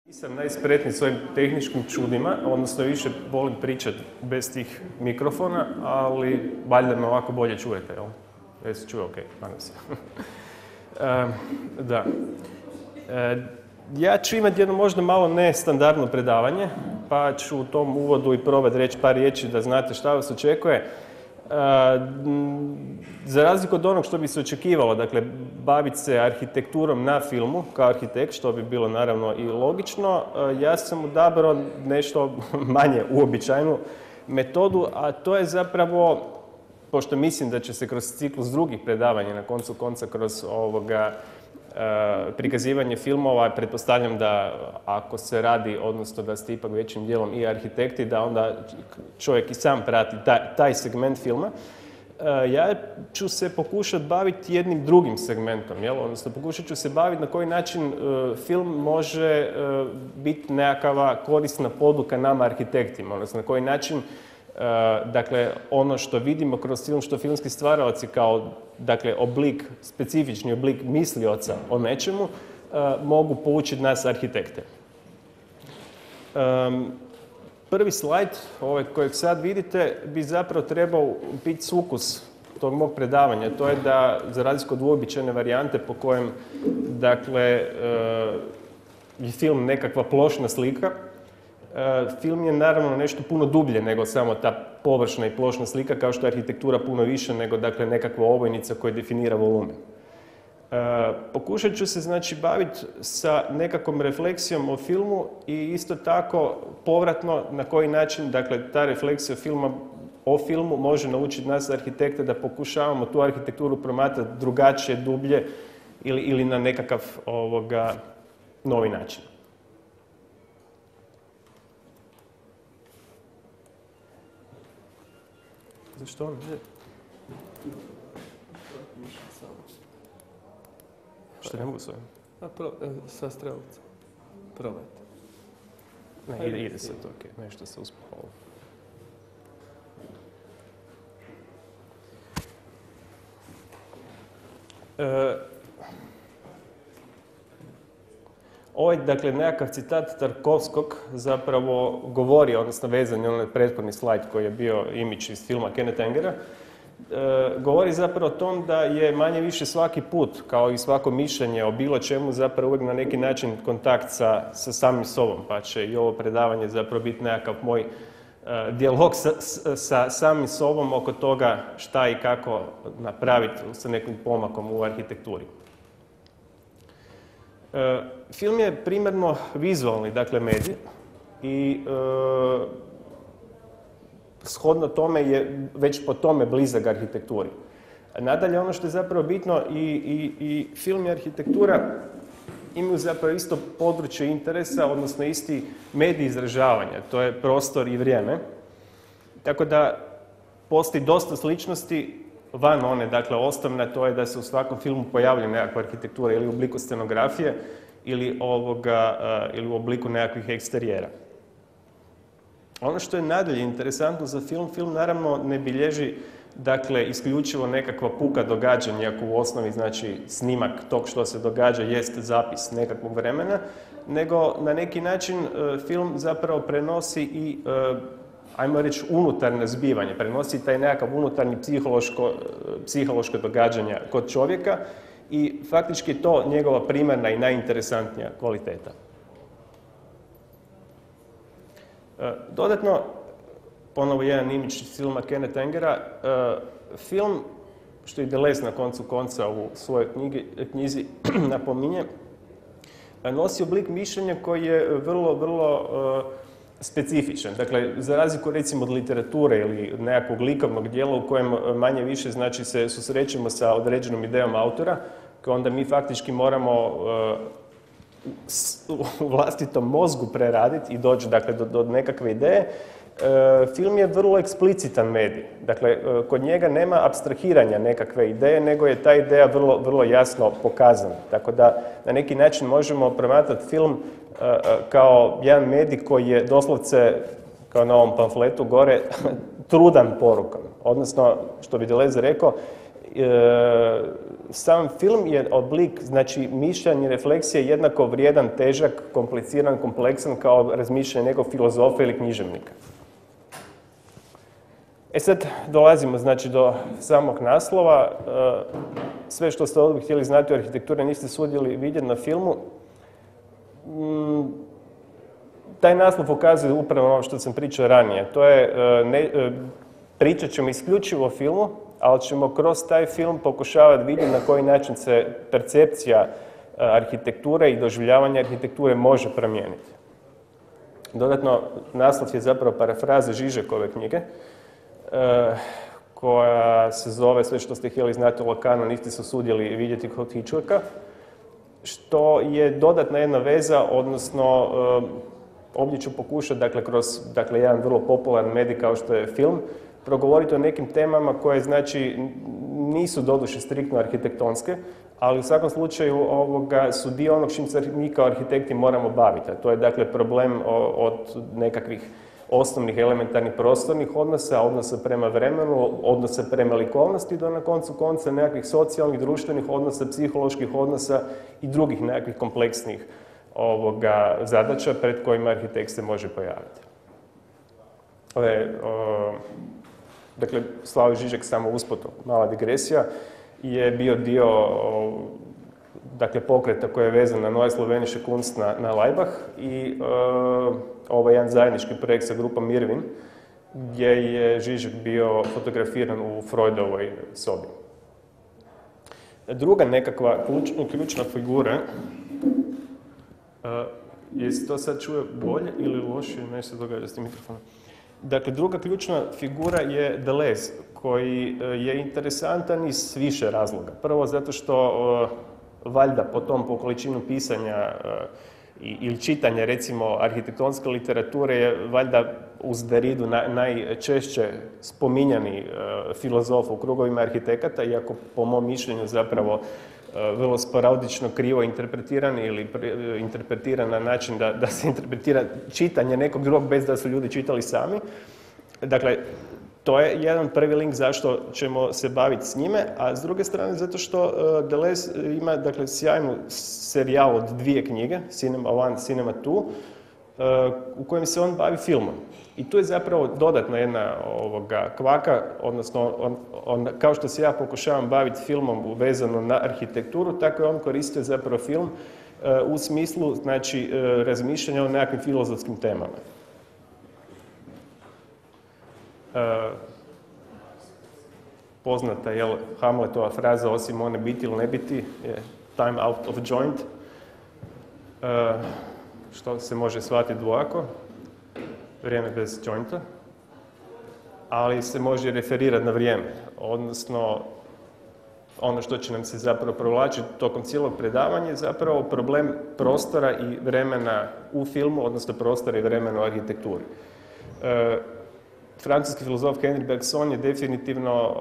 Nisam najspretniji svojim tehničkim čudima, odnosno više volim pričati bez tih mikrofona, ali valjda me ovako bolje čujete, jel? Jesi čuje? Ok, nadam se. Da. Ja ću imati jedno možda malo nestandardno predavanje, pa ću u tom uvodu i probati reći par riječi da znate šta vas očekuje. Za razliku od onog što bi se očekivalo, dakle, baviti se arhitekturom na filmu, kao arhitekt, što bi bilo naravno i logično, ja sam odabrao nešto manje uobičajenu metodu, a to je zapravo, pošto mislim da će se kroz ciklus drugih predavanja, na koncu konca kroz prikazivanje filmova, pretpostavljam da ako se radi, odnosno da ste ipak većim dijelom i arhitekti, da onda čovjek i sam prati taj segment filma. Ja ću se pokušati baviti jednim drugim segmentom, jel? Odnosno pokušat ću se baviti na koji način film može biti nekakva korisna poduka nama arhitektima, odnosno na koji način dakle, ono što vidimo kroz film, što filmski stvaraoci kao dakle, oblik, specifični oblik mislioca o nečemu, mogu poučiti nas arhitekte. Prvi slajd, ovaj kojeg sad vidite, bi zapravo trebao biti sukus tog mog predavanja. To je da, za razliku od uobičajene varijante po kojem, dakle, je film nekakva plošna slika, film je naravno nešto puno dublje nego samo ta površna i plošna slika, kao što je arhitektura puno više nego, dakle, nekakva ovojnica koja definira volumen. Pokušat ću se, znači, baviti sa nekakvom refleksijom o filmu i isto tako povratno na koji način, dakle, ta refleksija o filmu može naučiti nas arhitekte da pokušavamo tu arhitekturu promatrati drugačije, dublje ili na nekakav novi način. Zašto on? Što ne mogu s ovim? Sa strelicom. Probajte. Ne, ide se to, ok. Nešto se uspalo. Ovaj, dakle, nekakav citat Tarkovskog zapravo govori, odnosno vezan je onaj prethodni slajd koji je bio imidž iz filma Kenneth Angera, govori zapravo o tom da je manje više svaki put, kao i svako mišljenje o bilo čemu, zapravo uvijek na neki način kontakt sa samim sobom, pa će i ovo predavanje zapravo biti nekakav moj dijalog sa samim sobom oko toga šta i kako napraviti sa nekim pomakom u arhitekturi. Film je primarno vizualni, dakle, medij i shodno tome je već po tome blizak arhitekturi. Nadalje, ono što je zapravo bitno, i film i arhitektura imaju zapravo isto područje interesa, odnosno isti medij izražavanja, to je prostor i vrijeme. Tako da postoji dosta sličnosti van one, dakle, osnovna, to je da se u svakom filmu pojavlja nekakva arhitektura ili u obliku scenografije ili u obliku nekakvih eksterijera. Ono što je nadalje interesantno za film naravno ne bilježi, dakle, isključivo nekakva puka događanja, iako u osnovi, znači, snimak tog što se događa jest zapis nekakvog vremena, nego na neki način film zapravo prenosi i, ajmo reći, unutarnje zbivanje, prenosi taj nekakav unutarnji psihološko događanja kod čovjeka i faktički je to njegova primarna i najinteresantnija kvaliteta. Dodatno, ponovo jedan imidž iz filma Kenneth Angera, film, što i Deleuze na koncu konca u svojoj knjizi napominje, nosi oblik mišljenja koji je vrlo specifičan. Dakle, za razliku recimo od literature ili nekakvog likovnog dijela u kojem manje više, znači, se susrećemo sa određenom idejom autora, koje onda mi faktički moramo u vlastitom mozgu preraditi i doći, dakle, do nekakve ideje. Film je vrlo eksplicitan medij. Dakle, kod njega nema apstrahiranja nekakve ideje, nego je ta ideja vrlo jasno pokazana. Tako da na neki način možemo promatrati film kao jedan medij koji je doslovce, kao na ovom pamfletu gore, trudan porukom. Odnosno, što bi Deleuze rekao, sam film je oblik, znači mišljenje i refleksije jednako vrijedan, težak, kompliciran, kompleksan kao razmišljanje nekog filozofa ili književnika. Sad dolazimo znači do samog naslova. Sve što ste ovdje htjeli znati o arhitekturi niste sudjeli vidjeti na filmu. Taj naslov pokazuje upravo ono što sam pričao ranije. To je, pričat ćemo isključivo o filmu, ali ćemo kroz taj film pokušavati vidjeti na koji način se percepcija arhitekture i doživljavanje arhitekture može promijeniti. Dodatno, naslov je zapravo parafraza Žižekove knjige, koja se zove Sve što ste htjeli znati o Lacanu, niste se usudjeli vidjeti kod Hitchcocka, što je dodatna jedna veza, odnosno ovdje ću pokušati, dakle, kroz jedan vrlo popularan medij kao što je film, progovoriti o nekim temama koje, znači, nisu doduše striktno arhitektonske, ali u svakom slučaju su dio onog čim se mi kao arhitekti moramo baviti. To je, dakle, problem od nekakvih osnovnih elementarnih prostornih odnosa, odnosa prema vremenu, odnosa prema likovnosti do na koncu konca nekakvih socijalnih, društvenih odnosa, psiholoških odnosa i drugih nekakvih kompleksnih zadaća pred kojima arhitekt se može pojaviti. Dakle, Slavoj Žižek, samo usput, mala digresija, je bio dio pokreta koji je vezan na Neue Slovenische Kunst na Laibach i ovo je jedan zajednički projekt sa grupom Mirvin, gdje je Žižek bio fotografiran u Freudovoj sobi. Druga nekakva ključna figura, jesi to sad čuje bolje ili lošije, nešto se događa s tim mikrofonom? Dakle, druga ključna figura je Deleuze, koji je interesantan iz više razloga. Prvo, zato što valjda po količinu pisanja ili čitanja, recimo, arhitektonske literature je valjda uz Derridu najčešće spominjani filozof u krugovima arhitekata, iako po mom mišljenju zapravo vrlo sporadično krivo interpretiran ili interpretiran na način da se interpretira čitanje nekog drugog bez da su ljudi čitali sami. Dakle, to je jedan prvi link zašto ćemo se baviti s njime, a s druge strane zato što Deleuze ima, dakle, sjajnu serijal od 2 knjige, Cinema One, Cinema Two, u kojem se on bavi filmom. I tu je zapravo dodatna jedna kvaka, odnosno kao što se ja pokušavam baviti filmom vezano na arhitekturu, tako je on koristio zapravo film u smislu, znači, razmišljanja o nekakvim filozofskim temama. Poznata je Hamletova fraza, osim one biti ili ne biti, je time out of joint, što se može shvatiti dvojako, vrijeme bez jointa, ali se može referirati na vrijeme, odnosno ono što će nam se zapravo provlačiti tokom cijelog predavanja je zapravo problem prostora i vremena u filmu, odnosno prostora i vremena u arhitekturi. Francuski filozof Henri Bergson je definitivno,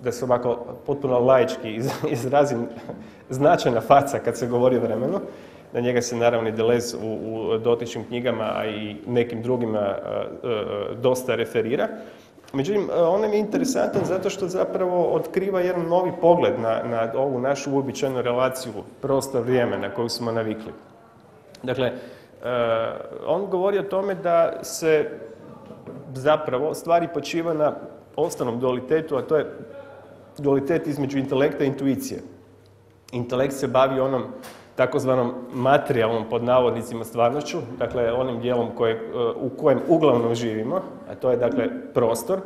da se ovako potpuno laički izrazim, značajna faca kad se govori o vremenu. Na njega se naravno i Deleuze u dotičnim knjigama, a i nekim drugima dosta referira. Međutim, on je interesantan zato što zapravo otkriva jedan novi pogled na ovu našu uobičajenu relaciju prostor-vrijeme na koju smo navikli. Dakle, on govori o tome da se zapravo stvari počiva na osnovnom dualitetu, a to je dualitet između intelekta i intuicije. Intelekt se bavi onom takozvanom materijalnom, pod navodnicima, stvarnošću, dakle onim dijelom u kojem uglavnom živimo, a to je, dakle, prostor.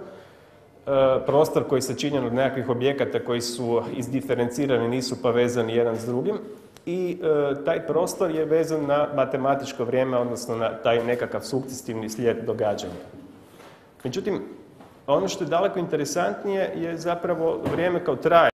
Prostor koji je sačinjen od nekakvih objekata koji su izdiferencirani, nisu pa vezani jedan s drugim. I taj prostor je vezan na matematičko vrijeme, odnosno na taj nekakav sukcesivni slijed događanja. Međutim, ono što je daleko interesantnije je zapravo vrijeme kao trajanje.